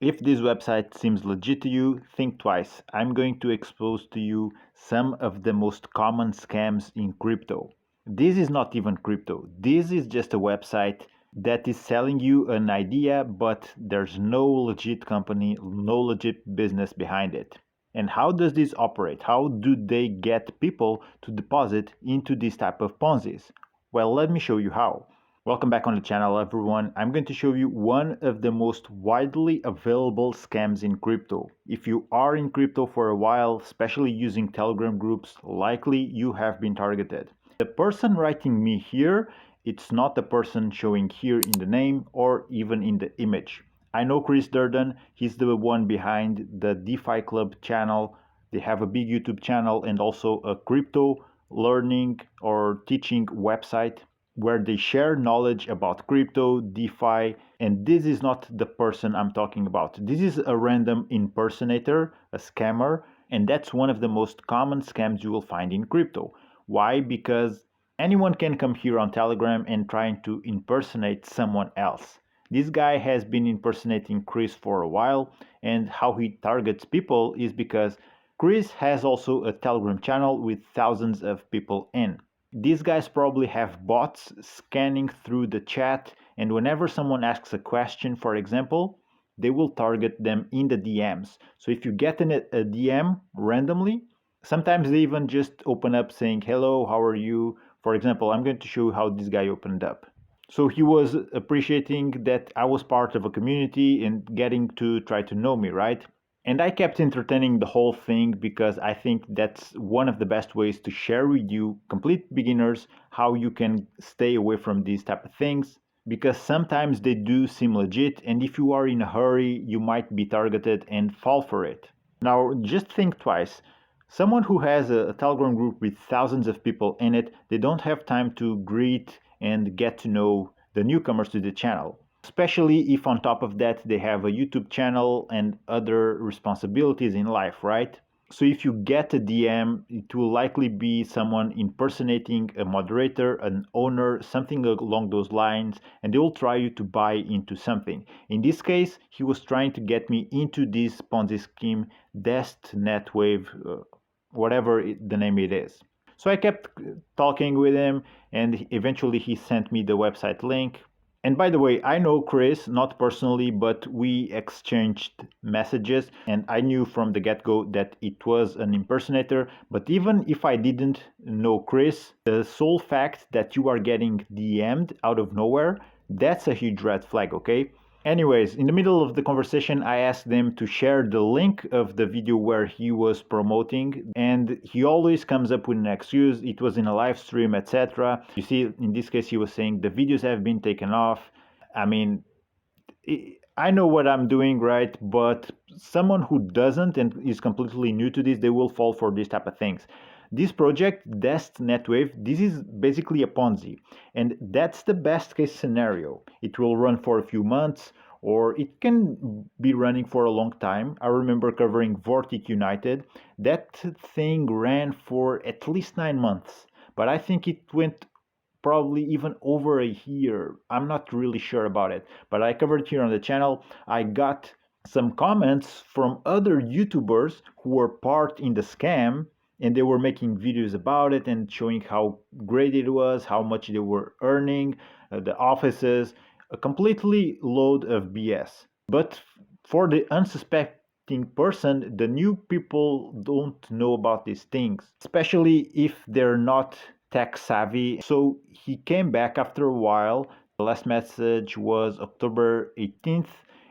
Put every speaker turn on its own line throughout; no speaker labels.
If this website seems legit to you, think twice. I'm going to expose to you some of the most common scams in crypto. This is not even crypto. This is just a website that is selling you an idea, but there's no legit company, no legit business behind it. And how does this operate? How do they get people to deposit into this type of Ponzi's? Well, let me show you how. Welcome back on the channel, everyone. I'm going to show you one of the most widely available scams in crypto. If you are in crypto for a while, especially using Telegram groups, likely you have been targeted. The person writing me here, it's not the person showing here in the name or even in the image. I know Chris Durden, he's the one behind the DeFi Club channel. They have a big YouTube channel and also a crypto learning or teaching website where they share knowledge about crypto, DeFi, and this is not the person I'm talking about. This is a random impersonator, a scammer, and that's one of the most common scams you will find in crypto. Why? Because anyone can come here on Telegram and trying to impersonate someone else. This guy has been impersonating Chris for a while, and how he targets people is because Chris has also a Telegram channel with thousands of people in. These guys probably have bots scanning through the chat, and whenever someone asks a question, for example, they will target them in the DMs. So if you get in a DM randomly, sometimes they even just open up saying, "Hello, how are you?" For example, I'm going to show you how this guy opened up. So he was appreciating that I was part of a community and getting to try to know me, right? And I kept entertaining the whole thing because I think that's one of the best ways to share with you, complete beginners, how you can stay away from these type of things. Because sometimes they do seem legit, and if you are in a hurry, you might be targeted and fall for it. Now, just think twice. Someone who has a Telegram group with thousands of people in it, they don't have time to greet and get to know the newcomers to the channel. Especially if on top of that they have a YouTube channel and other responsibilities in life, right? So if you get a DM, it will likely be someone impersonating a moderator, an owner, something along those lines, and they will try you to buy into something. In this case, he was trying to get me into this Ponzi scheme, Dest Netwave, whatever the name it is. So I kept talking with him, and eventually he sent me the website link. And by the way, I know Chris, not personally, but we exchanged messages, and I knew from the get-go that it was an impersonator. But even if I didn't know Chris, the sole fact that you are getting DM'd out of nowhere, that's a huge red flag, okay? Anyways, in the middle of the conversation, I asked them to share the link of the video where he was promoting, and he always comes up with an excuse. It was in a live stream, etc. You see, in this case, he was saying the videos have been taken off. I mean, I know what I'm doing, right? But someone who doesn't and is completely new to this, they will fall for these type of things. This project, Dest Netwave, this is basically a Ponzi, and that's the best case scenario. It will run for a few months, or it can be running for a long time. I remember covering Vortic United. That thing ran for at least 9 months, but I think it went probably even over a year. I'm not really sure about it, but I covered it here on the channel. I got some comments from other YouTubers who were part in the scam, and they were making videos about it and showing how great it was, how much they were earning, the offices, a completely load of BS. But for the unsuspecting person, the new people don't know about these things, especially if they're not tech savvy. So he came back after a while. The last message was October 18th,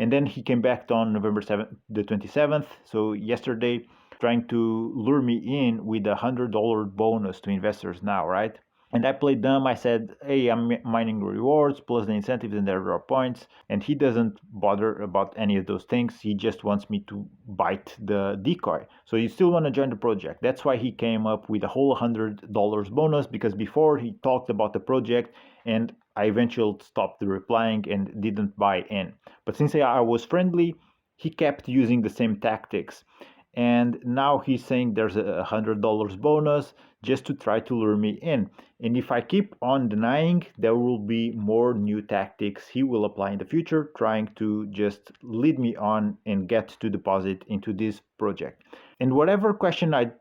and then he came back on November 7th, the 27th, so yesterday, trying to lure me in with a $100 bonus to investors now, right? And I played dumb. I said, hey, I'm mining rewards plus the incentives and there are points. And he doesn't bother about any of those things. He just wants me to bite the decoy. So you still want to join the project. That's why he came up with a whole $100 bonus, because before he talked about the project and I eventually stopped replying and didn't buy in. But since I was friendly, he kept using the same tactics. and now he's saying there's a $100 bonus just to try to lure me in. And if I keep on denying, there will be more new tactics he will apply in the future, trying to just lead me on and get to deposit into this project. And whatever question I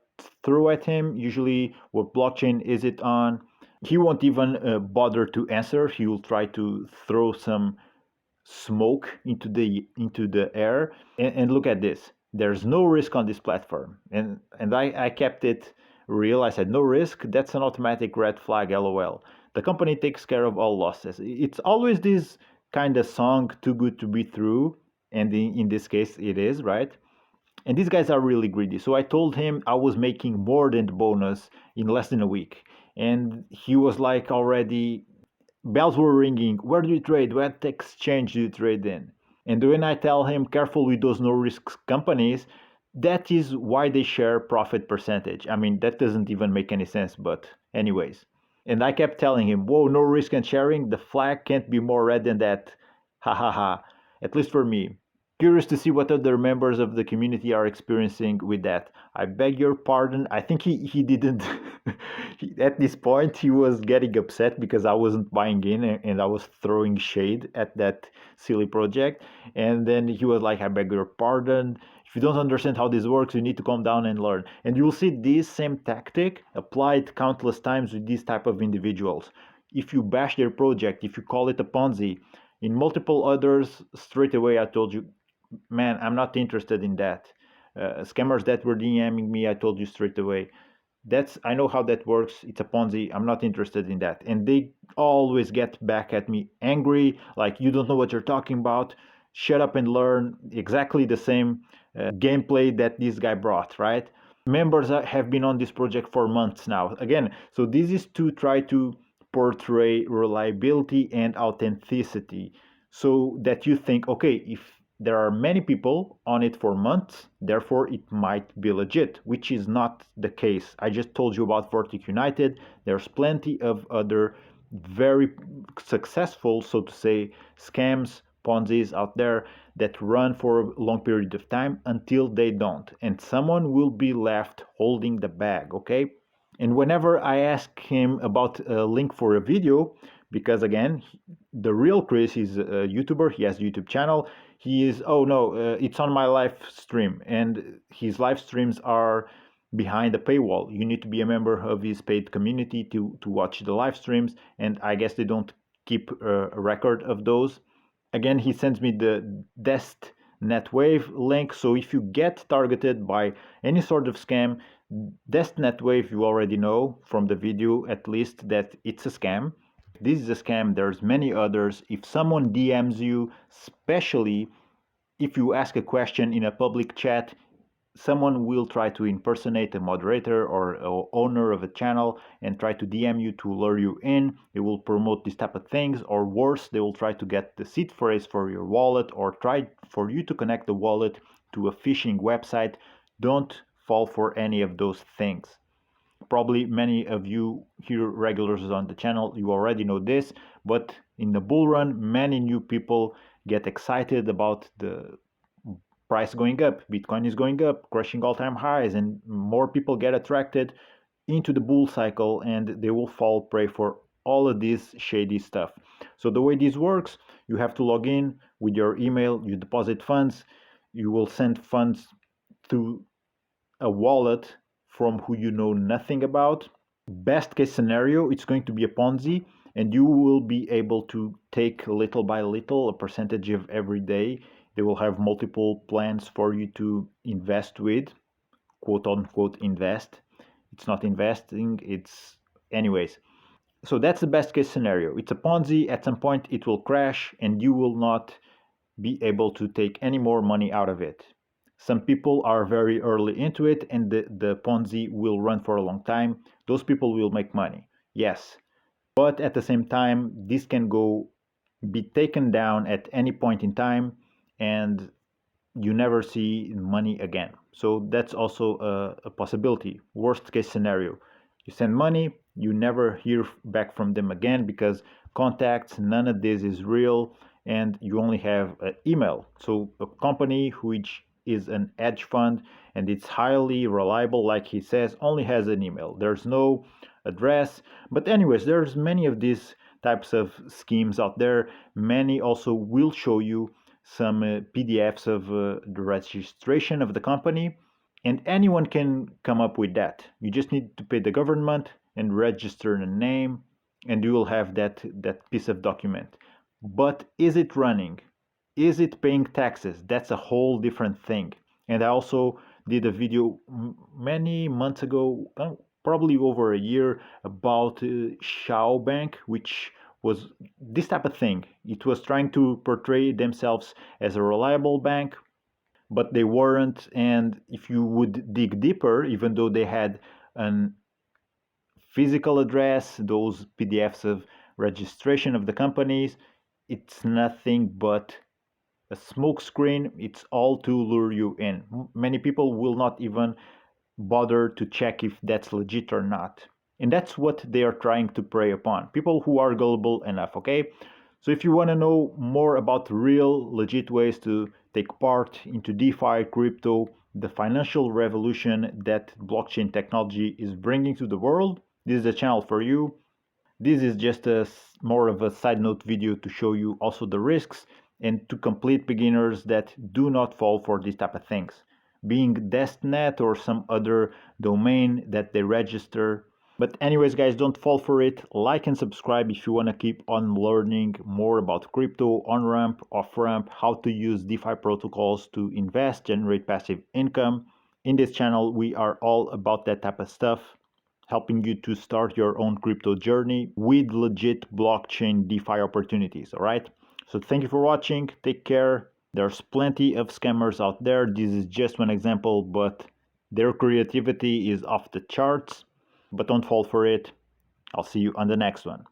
throw at him, usually what blockchain is it on, he won't even bother to answer. He will try to throw some smoke into the air. And look at this, there's no risk on this platform. And I kept it real. I said no risk, that's an automatic red flag, lol. The company takes care of all losses. It's always this kind of song, too good to be true, and in this case it is, right? And these guys are really greedy. So I told him I was making more than the bonus in less than a week, and he was like already, bells were ringing. Where do you trade? What exchange do you trade in? And when I tell him careful with those no risk companies, that is why they share profit percentage. I mean, that doesn't even make any sense, but anyways. And I kept telling him, whoa, no risk and sharing, the flag can't be more red than that. Ha ha ha. At least for me. Curious to see what other members of the community are experiencing with that. I beg your pardon. I think he didn't. At this point, he was getting upset because I wasn't buying in and I was throwing shade at that silly project. And then he was like, I beg your pardon. If you don't understand how this works, you need to calm down and learn. And you'll see this same tactic applied countless times with these type of individuals. If you bash their project, if you call it a Ponzi, in multiple others, straight away I told you, man, I'm not interested in that. Scammers that were DMing me, I told you straight away, I know how that works. It's a Ponzi. I'm not interested in that. And they always get back at me angry, like, you don't know what you're talking about. Shut up and learn. Exactly the same gameplay that this guy brought, right? Members have been on this project for months now. Again, so this is to try to portray reliability and authenticity so that you think, okay, if there are many people on it for months, therefore it might be legit, which is not the case. I just told you about Vortic United. There's plenty of other very successful, so to say, scams, Ponzi's out there that run for a long period of time until they don't. And someone will be left holding the bag, okay? And whenever I ask him about a link for a video, because again, the real Chris is a YouTuber, he has a YouTube channel, he is, oh no, it's on my live stream, and his live streams are behind a paywall. You need to be a member of his paid community to watch the live streams, and I guess they don't keep a record of those. Again, he sends me the Dest Netwave link, so if you get targeted by any sort of scam, Dest Netwave, you already know from the video at least that it's a scam. This is a scam. There's many others. If someone DMs you, especially if you ask a question in a public chat, someone will try to impersonate a moderator or owner of a channel and try to DM you to lure you in. They will promote this type of things, or worse, they will try to get the seed phrase for your wallet or try for you to connect the wallet to a phishing website. Don't fall for any of those things. Probably many of you here regulars on the channel, you already know this, but in the bull run, many new people get excited about the price going up, Bitcoin is going up, crushing all-time highs, and more people get attracted into the bull cycle and they will fall prey for all of this shady stuff. So the way this works, you have to log in with your email, you deposit funds, you will send funds to a wallet from who you know nothing about. Best case scenario, it's going to be a Ponzi, and you will be able to take little by little a percentage of every day. They will have multiple plans for you to invest with, quote unquote invest. It's not investing, it's anyways. So that's the best case scenario. It's a Ponzi. At some point it will crash and you will not be able to take any more money out of it. Some people are very early into it and the Ponzi will run for a long time. Those people will make money, yes. But at the same time, this can be taken down at any point in time and you never see money again. So that's also a possibility. Worst case scenario. You send money, you never hear back from them again because contacts, none of this is real, and you only have an email. So a company which is an hedge fund and it's highly reliable, like he says, only has an email. There's no address. But anyways, there's many of these types of schemes out there. Many also will show you some PDFs of the registration of the company, and anyone can come up with that. You just need to pay the government and register a name, and you will have that piece of document. But is it running? Is it paying taxes? That's a whole different thing. And I also did a video many months ago, probably over a year, about Xiao Bank, which was this type of thing. It was trying to portray themselves as a reliable bank, but they weren't. And if you would dig deeper, even though they had an physical address, those PDFs of registration of the companies, it's nothing but a smokescreen. It's all to lure you in. Many people will not even bother to check if that's legit or not. And that's what they are trying to prey upon. People who are gullible enough, okay? So if you want to know more about real, legit ways to take part into DeFi, crypto, the financial revolution that blockchain technology is bringing to the world, this is the channel for you. This is just more of a side note video to show you also the risks and to complete beginners that do not fall for these type of things. Being DestNet or some other domain that they register. But anyways, guys, don't fall for it. Like and subscribe if you want to keep on learning more about crypto, on-ramp, off-ramp, how to use DeFi protocols to invest, generate passive income. In this channel, we are all about that type of stuff, helping you to start your own crypto journey with legit blockchain DeFi opportunities, all right? So thank you for watching. Take care. There's plenty of scammers out there. This is just one example, but their creativity is off the charts. But don't fall for it. I'll see you on the next one.